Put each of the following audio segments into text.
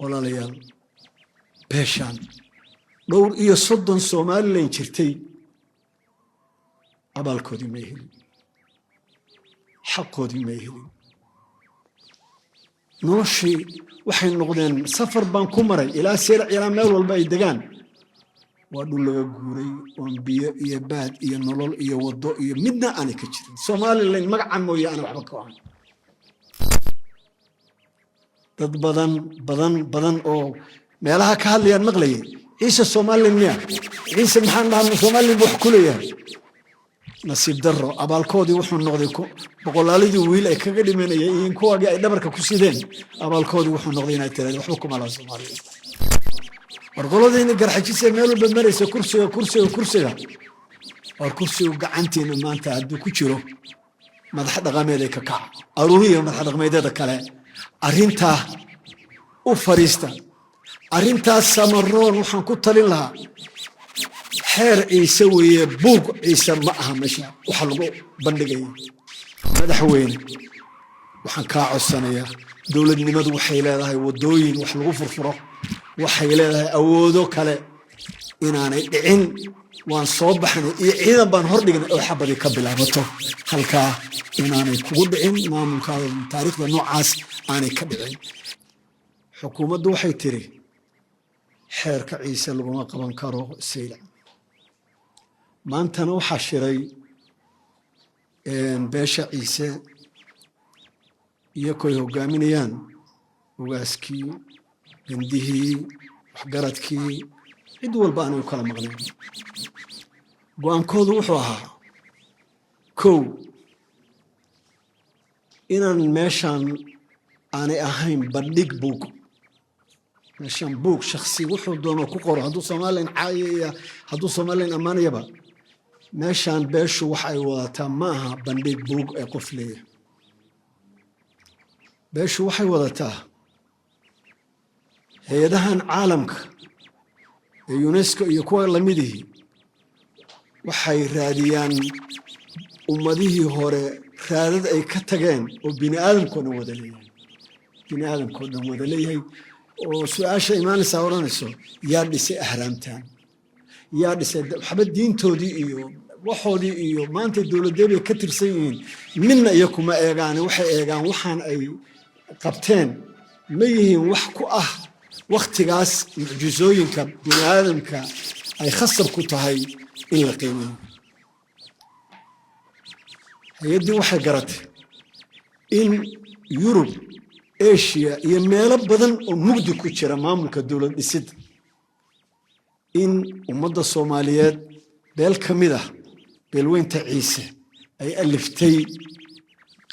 ولا ليال بيشان دور إيه صدن سومالي لين شرتي أبالكودي ميهل حقودي ميهل نوشي وحين نقدين سفر بان كمري إلى سيرع إلى ميل والباي دقان وادول لغا غوري اون بيو iyo baad iyo nolol iyo wado iyo midna aan ka jirin Soomaaliland magaca mooyee aan waxba ka waan dad badan oo meelaha ka hadlayaan maqlayay ciise Soomaaliland miya ciise maxaan dhahnaa Soomaaliland wax ku leeyahay nasiib darro abaalkoodii wuxuu noqday boqolaalidii wiil ay kaga dhimanayeen in kuwagi ay dhabarka ku sideen abaalkoodii wuxuu noqday inay tirade waxba kuma laha Soomaaliland warqoladiina garxajisay meel walba maraysa kursiga kursiga gacantiina maanta hadduu ku jiro madax dhaqameed ay ka kaca aruuriya madax dhaqameedyada kale arrintaa u fariista arrintaas samaroon waxaan ku talin lahaa xeer ciise weeye buug ciise ma aha meesha waxa lagu bandhigaya madaxweyne waxaan kaa codsanayaa dowladnimadu waxay leedahay wadooyin wax lagu furfuro waxay leedahay awoodo kale inaanay dhicin waan soo baxnay iyo ciidan baan hor dhignay oo xabadi ka bilaabato halka inaanay kugu dhicin maamulkaada taariikhda noocaas aanay ka dhicin xukuumaddu waxay tiri xeerka ciise laguma qaban karo sayla maantana waxaa shiray beesha ciise iyo koy hogaaminayaan ugaaskii bindihii waxgaradkii cid walba aan u kala maqnayn go'aankoodu wuxuu ahaa kow inaan meeshaan aanay ahayn bandhig buug meeshaan buug shakhsi wuxuu doono ku qoro hadduu Soomaaliland caayaya hadduu Soomaaliland ammaanayaba meeshaan beeshu wax ay wadataa ma aha bandhig buug ee qof leeyahay beeshu waxay wadataa hay'adahan caalamka ee UNESCO iyo kuwa lamidii waxay raadiyaan ummadihii hore raadad ay ka tageen oo bini'aadamkooda wada leeyahay oo su'aasha imaanaysa oranayso yaa dhisay ahraamtan yaa dhisay waxba diintoodii iyo waxoodii iyo maanta dawladeed ka tirsan yihiin midna iyo kuma eegaan waxay eegaan waxaan ay qabteen ma yihiin wax ku ah waqtigaas mucjizooyinka bini'aadamka ay khasab ku tahay in la qiimeeyo hay'adii waxay garatay in Yurub Asia iyo meelo badan oo mugdi ku jira maamulka dawlad dhisid in ummadda Soomaaliyeed beel kamid ah beelweynta ciise ay aliftay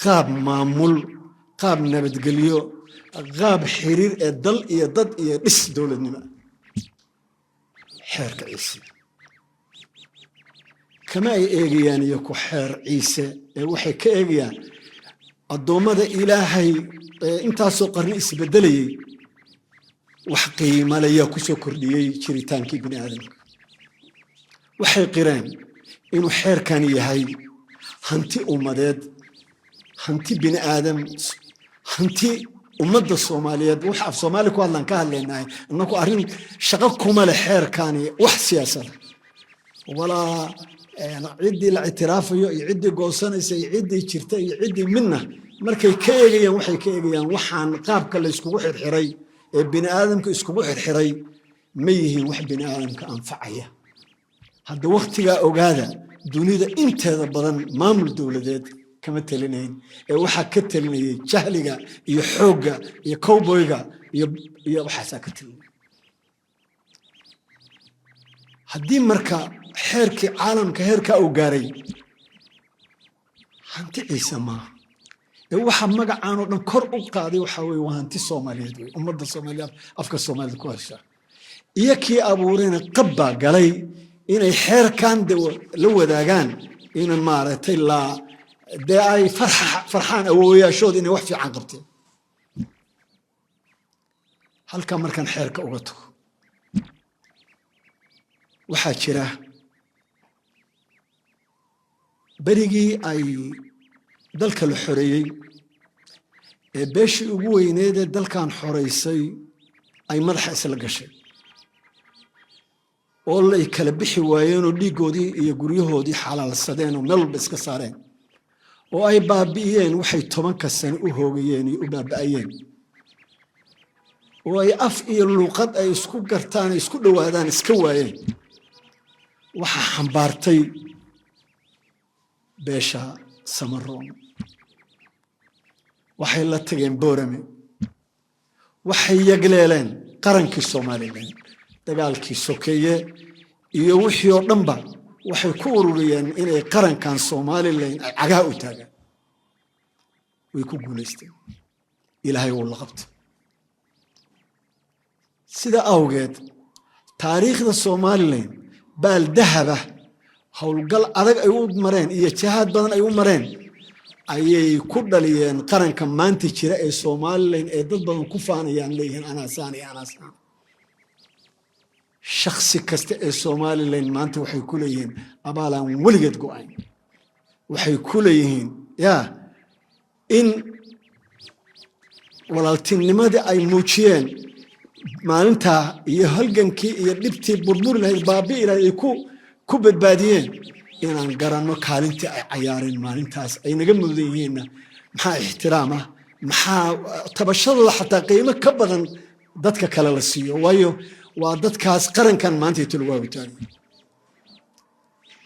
qaab maamul qaab nabadgelyo qaab xiriir ee dal iyo dad iyo dhis dawladnimo xeerka ciise kama ay eegayaan iyo ku xeer ciise ee waxay ka eegayaan adoomada ilaahay intaasoo qarni isbedelayay wax qiimo leh ku soo kordhiyay jiritaankii bini'aadamka waxay qireen inuu xeerkan yahay hanti ummadeed hanti bini'aadam hanti ummadda Soomaaliyeed wax af Soomaali ku hadlan ka hadlaynaay annagu arrin shaqo kuma leh xeerkani wax siyaasad wala ciidii la ictiraafayo iyo ciidii goosanaysa iyo ciidii jirta iyo ciidii midna markay ka eegayaan waxay ka eegayaan waxaan qaabka la isku xirxiray ee bini'aadamka isku xirxiray ma yihiin wax bini'aadamka anfacaya hadda waqtiga ogaada dunida inteeda badan maamul dawladeed kama talinayn ee waxa ka talinayay jahliga iyo xoogga iyo cowboyga iyo waxa ka talinay haddii marka xeerkii caalamka heerka uu gaaray hanti ciise ma waxa magacaan oo dhan kor u qaaday waxa weey waa hanti Soomaaliyeed ummadda Soomaaliyeed afka Soomaaliyeed ku hasha iyo kii abuurayna qabba galay inay xeerkan la wadaagaan in maaragtay la ay farxaan awooyaashood inay wax fiican qabteen halka markan xeerka uga tago waxa jira berigii ay dalka la xoreeyay ee beeshii ugu weyneed ee dalkan xoreysay ay madaxa isla gashay oo la kala bixi waayeen oo dhiigoodii iyo guryahoodii xalaalsadeen oo meel walba iska saareen oo ay baabi'iyeen waxay 10 sano u hoogayeen iyo u baaba'ayeen oo ay af iyo luqad ay isku gartaan isku dhawaadaan iska waayeen waxa xambaartay beesha Samaroon waxay la tageen Boorame waxay yagleeleen qarankii Soomaaliland dagaalkii sokeeye iyo wixii oo dhanba waxay ku ururiyeen inay qarankan Soomaaliland ay cagaa u taagaan way ku guuleysteen ilaahay wuu la qabtay sida awgeed taariikhda Soomaaliland baal dahaba howlgal adag ay u mareen iyo jihaad badan ay u mareen ayay ku dhaliyeen qaranka maanta jira ee Soomaaliland ee dad badan ku faanayaan leeyahay anasaan shakhsi kasta ee Soomaaliland maanta waxay ku leeyihiin abaalan waligeed go'ayn waxay ku leeyihiin in walaaltinimadii ay muujiyeen maalinta iyo halgankii iyo dhibtii burbur lahayd baabi'i lahayd ku badbaadiyeen inaan garanno kaalintii ay cayaareen maalintaas ay naga mudan yihiinna maxaa ixtiraam ah maxaa tabashadooda xataa qiimo ka badan dadka kale la siiyo waayo waa dadkaas qarankan maanta ay tulwaabitaan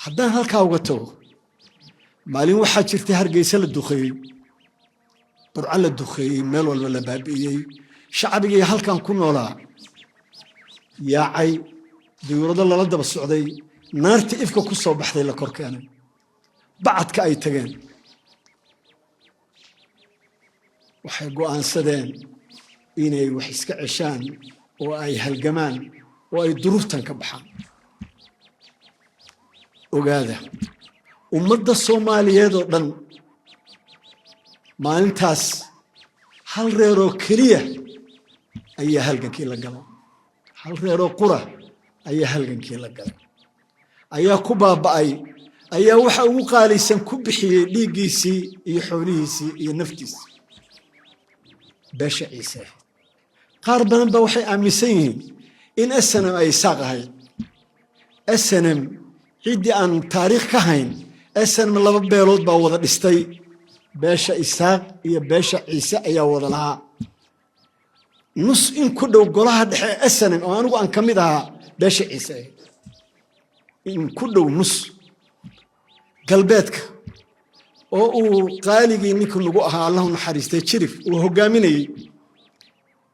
haddaan halkaa uga tago maalin waxaa jirtay Hargeysa la duqeeyey Burco la duqeeyey meel walba la baabi'iyey shacabigii halkan ku noolaa yaacay dawladda lala daba socday naarta ifka ku soo baxday la kor keenay bacadka ay tageen waxay go'aansadeen inay wax iska ceshaan oo ay halgamaan oo ay duruuftan ka baxaan ogaada ummadda Soomaaliyeed oo dhan maalintaas hal reer oo kaliya ayaa halgankii la galay hal reer oo qura ayaa halgankii la galay ayaa ku baaba'ay ayaa waxa ugu qaalisan ku bixiyay dhiigiisii iyo xoolihiisii iyo naftiisii beesha Ciise qaar badan ba waxay aaminsan yihiin in SNM ay saaqahay SNM cidii aan taariikh ka hayn SNM laba beelood baa wada dhistay beesha Isaaq iyo beesha Ciise ayaa wada lahaa nus in ku dhow golaha dhexe SNM oo anigu aan kamid ahaa beesha Ciise in ku dhow nus galbeedka oo uu qaaligii ninka lagu ahaa Allahu naxariistay jirif uu hogaaminayay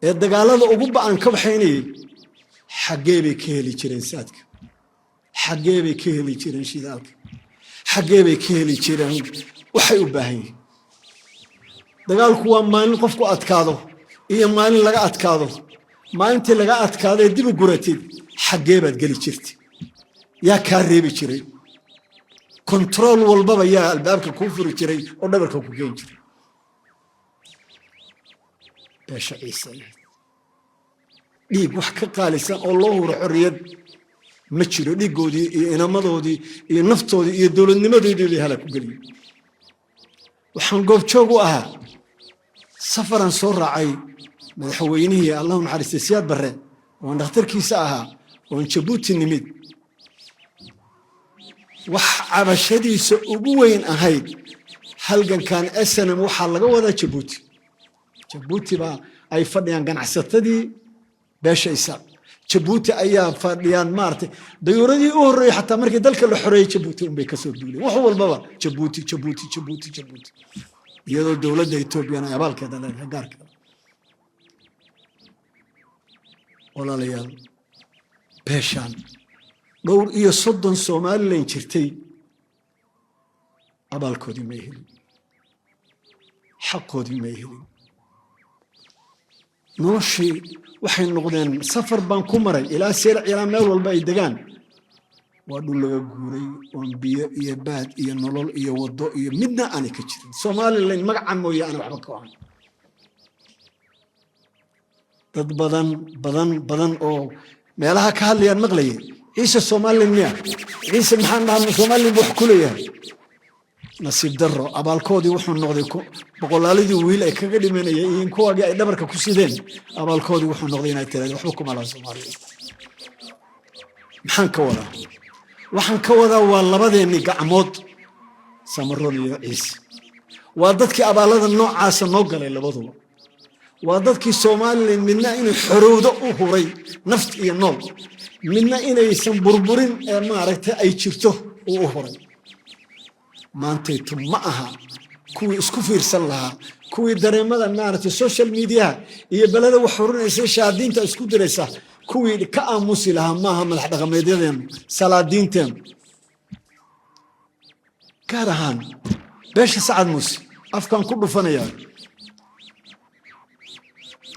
ee dagaalada ugu ba'an ka baxaynayay xagee bay ka heli jireen saadka xagee bay ka heli jireen shidaalka xagee bay ka heli jireen waxay u baahan yihiin dagaalku waa maalin qofku adkaado iyo maalin laga adkaado maalintii laga adkaaday dib u guratid xagee baad gali jirtay yaa ka reebi jiray control walbaba yaa albaabka ku furi jiray oo dhabarka ku geyn jiray beesha Ciise dhiig wax ka qaalisan oo loo huro xorriyad ma jiro dhiigoodii iyo inamadoodii iyo naftoodii iyo dawladnimadoodii hala ku galiyo waxaan goobjoog u ahaa safaran soo raacay madaxweynihii Allahu naxariistay Siyaad Barre oo dhakhtarkiisa ahaa oo Djibouti nimid wax cabashadiisa ugu weyn ahayd halgankan SNM waxa laga wada Djibouti ba ay fadhiyaan ganacsatadii beesha Isaaq Djibouti ayaa fadhiyaan maartay dayuuradii u horeeyay xataa markii dalka la xoreeyay Djibouti bay ka soo duulay wax walbaba Djibouti iyadoo dawladda Itoobiya ay abaalkeeda leedahay gaarkeeda walaalayaal beeshan dhowr iyo 30 Soomaaliland jirtay abaalkoodii ma helin xaqoodii ma helin noloshii waxay noqdeen safar baan ku maray ilaa Seylac ilaa meel walba ay degaan waa dhul laga guuray oo biyo iyo baad iyo nolol iyo wado iyo midna aan ka jirin Soomaaliland magaca mooyaan waxba ka ahan dad badan oo meelaha ka hadlayaan maqlayay Ciise Soomaaliland miya Ciise maxaan dhahnaa Soomaaliland wax ku leeyahay nasiib darro abaalkoodii wuxuu noqday boqolaalidii wiil ay kaga dhimanayeen iyo kuwaagii ay dhabarka ku sideen abaalkoodii wuxuu noqday inay tiraahdo waxba kuma laha Soomaaliya maxaan ka wadaa waxaan ka wadaa waa labadeennii gacmood Samaroon iyo Ciise waa dadkii abaalada noocaasa noo galay labaduba waa dadkii Soomaaliland midna inuu xorowdo u huray naft iyo nool midna inaysan burburin ee maaragtay ay jirto u huray maantaytu ma aha kuwii isku fiirsan lahaa kuwii dareemada maaragtay social media iyo balada wax horinaysa shaadiinta isku diraysa kuwii ka aamusi lahaa maaha madax dhaqameedyadeen salaadiinteen gaar ahaan beesha Sacad Muuse afkaan ku dhufanaya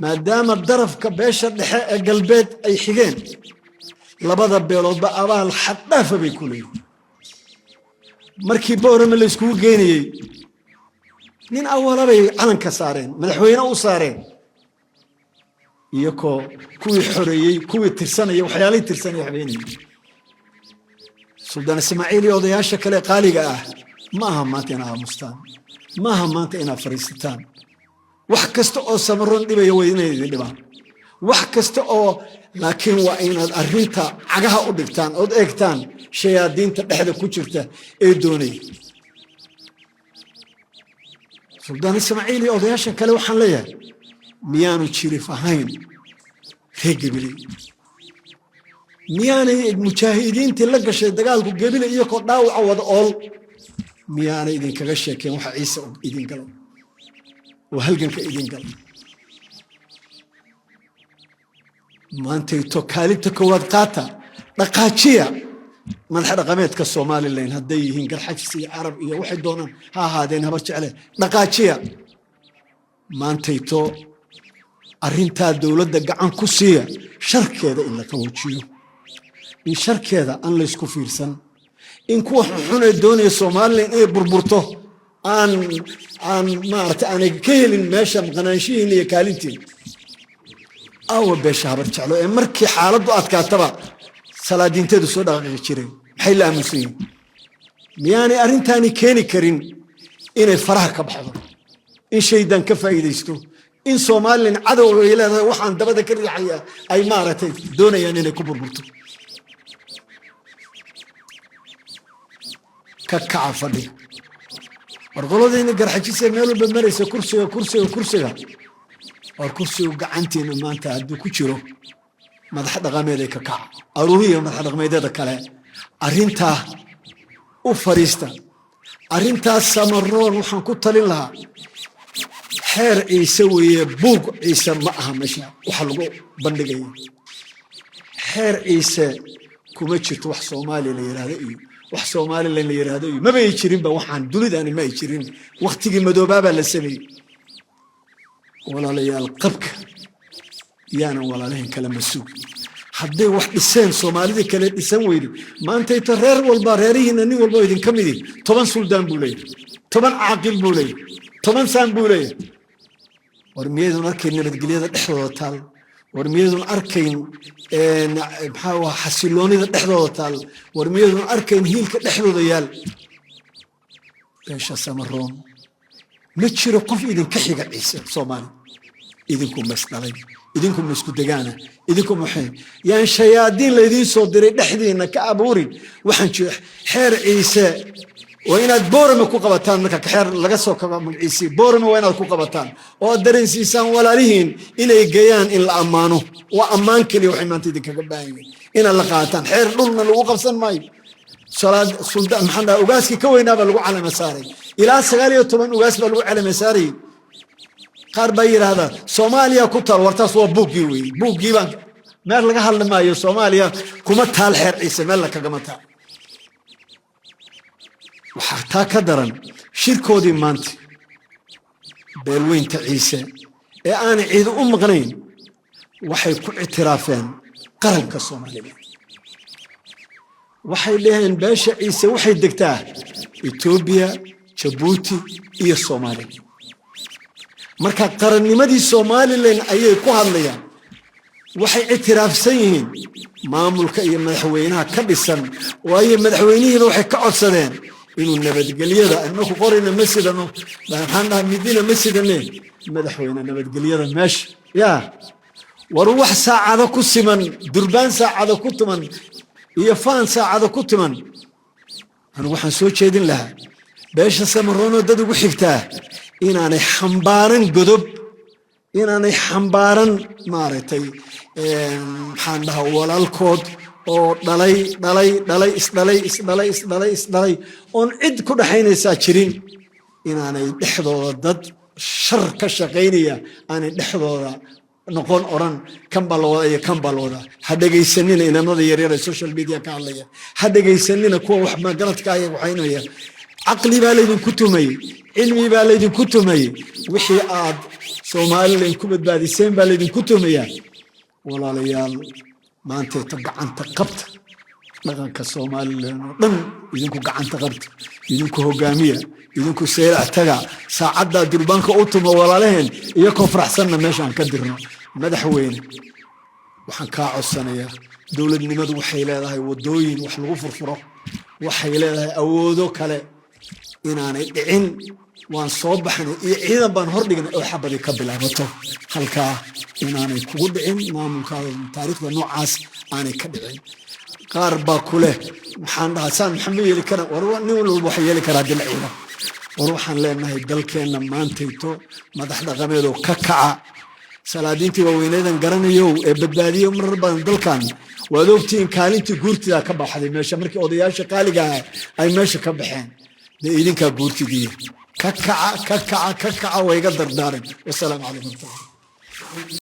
maadaama darafka beesha dhexe ee galbeed ay xigeen labada beeloodba abaal xad dhaaf bay ku leeyihiin markii boorama la isku geynayay nin awalabay calanka saareen madaxweyne u saareen iyakoo kuwii xoreeyay kuwii tirsanaya waxyaalay tirsanaya habeenay Suldaan Ismaaciil iyo odayaasha kale qaaliga ah ma aha maanta inaa aamustaan ma aha maanta inaa fariisataan wax kasta oo Samaroon dhibaya way inay dhibaan wax kasta oo laakiin waa inaad arrinta cagaha u dhigtaan oo eegtaan shayaadiinta dhexda ku jirta ee doonay Suldaan Ismaaciil iyo odayaasha kale waxaan leeyahay miyaanu jirif ahayn reer Gabiley miyaanay mujaahidiintii la gashay dagaalku Gabiley iyo ko dhaawaca wada ool miyaanay idinkaga sheekeen waxa Ciise idin galo وهلجنك إذن قال ما أنت توكاليت كواد قاتا نقاشية من حدا قميت كالصومالي اللين هديهين قال حجسي عرب إيه واحد دونا هادين هبرش عليه نقاشية ما أنت تو أرنتا الدولة دق عن كوسية شرك هذا إلا كوتشيو إن شرك هذا أن ليسكو فيرسن إن كو حنا الدنيا الصومالي إيه بربرته aan maarta aan keelin meesha qanaashiin iyo kaalintii aw beesha habar jeclo ee markii xaaladdu adkaataba salaadiinteedu soo dhaqaaqi jireen maxay la aamusin miyaani arrintaani keeni karin inay faraha ka baxdo in shaydan ka faa'iideysto in Soomaaliland cadow ay leedahay waxaan dabada ka riixaya ay maartay doonayaan inay ku burburto ka kaafadhi warqolodayna garxajisay meel walba maraysa kursiga warkursigu gacantiina maanta hadduu ku jiro madax dhaqameed ay ka kaca aruuriya madax dhaqameedyada kale arrintaa u fariista arrintaas Samaroon waxaan ku talin lahaa xeer Ciise weeye buug Ciise ma aha meesha waxa lagu bandhigayo xeer Ciise kuma jirto wax Soomaali la yiraahdo iyo wax Soomaaliland la yiraahdo ma bay jirin ba waxaan dunidaan ma ay jirin waqtigii madoobaaba la sameeyay walaalayaal qabka yaana walaalayn kala masuul haddii wax dhiseen Soomaalida kale dhisan weydo maanta inta reer walba reerihiina nin walba idin kamid 10 suldaan buu leeyahay 10 caaqil buu leeyahay 10 saan buu leeyahay warmiyadu markay nabadgelyada dhexdooda taal warmiyadu arkayn maxaa xasiloonida dhexdooda taal warmiyadu arkayn hiilka dhexdooda yaal beesha Samaroon ma jiro qof idin ka xiga Ciise Soomaali idinku masdalay idinku masku degaana idinku maxay yaan shayaadiin la idin soo diray dhexdiina ka abuurin waxaan jiro xeer Ciise وإن بورما كوكبتان مكا كحير لقصو كبا مقعيسي بورما وإن كوكبتان وقدرين سيسان ولا ليهن إلا يقيان إلا أمانو وأمان كلي وحيمان تيدي كباين إلا لقاتان حير لولنا لوقف سن ماي صلاة سلطان محمد أوغاسكي كوينا بلغو على مساري إلا سغالي وطمان أوغاس بلغو على مساري قار باير هذا صوماليا كتر ورتاس وبوكي وي بوكي بان مير لغا حل مايو صوماليا كمتها الحير عيسى ملكا كمتها وحتى كدرن شركودي مانتي بيلوين تعيسى أنا عيد غنين وحي كل اعترافين قرن كالصومالي وحي لهن باشا عيسى وحي دكتاه إثيوبيا جيبوتي إيه الصومالي مركا قرن نمدي الصومالي لين أيه كوهاليا وحي اعتراف سيهن مامولك إيه مدحوينها كبسن وأيه مدحوينيهن وحي كعصدين إنه نبت قليلا إنه قرنا مسجد إنه حنا مدينة مسجد إنه مدحونا نبت قليلا ماشي يا وروح ساعة كسمن دربان ساعة كتمن يفان ساعة كتمن أنا وحن سوي شيء لها باش سمرونه دد وحكتاه إن أنا حنبارن قدب إن أنا حنبارن مارتي حنها ولا الكود أو دلي أن عد كل حين ساتشرين إن أنا دحضو ضد شر كشقينية أنا دحضو نقول أوران كم بالوضع هذا جاي سنين إن ما ذي يرير السوشيال ميديا كعليا هذا جاي سنين كوا وحما قلت كاي وحينويا عقلي بالي كتمي علمي بالي كتمي وحي عاد سومالي كوبد بادي سين بالي كتمي والله ليال ما أنت تبع أنت قبت لكن كسومالي ضم يدينكو قعنت قبت يدينكو هجامية يدينكو سير احتجع ساعد دربانك أوتوما ولا لهن يكون فرح سنة ماشي عن كدرنا مدحوين وحنكاع السنة دولة نمد وحيلة هاي ودوين وحلوفر فرق وحيلة أودو كله إن أنا إن وان صوبحنا إذا بنهر لنا أحب يقبل عبته خلكا إن أنا كود إن ما ممكن تاريخ النوع عاس أنا كبعين قاربا كله محمد حسن محمد اللي كان وروح نقول الوحية اللي كان هذا العيلة وروح لنا هيدل كان لما أنتيتو ما دحنا غميرو ككعة سلادينتي ووينيدا قرنيو بداليو من ربنا دل كان ودوبتين كالنتي قرتي ذا كبح هذه ماشى مركي أضياش قالقة أي ماشى كبحين لإيدين كقرتي دي ككعة ويقدر دارن والسلام عليكم.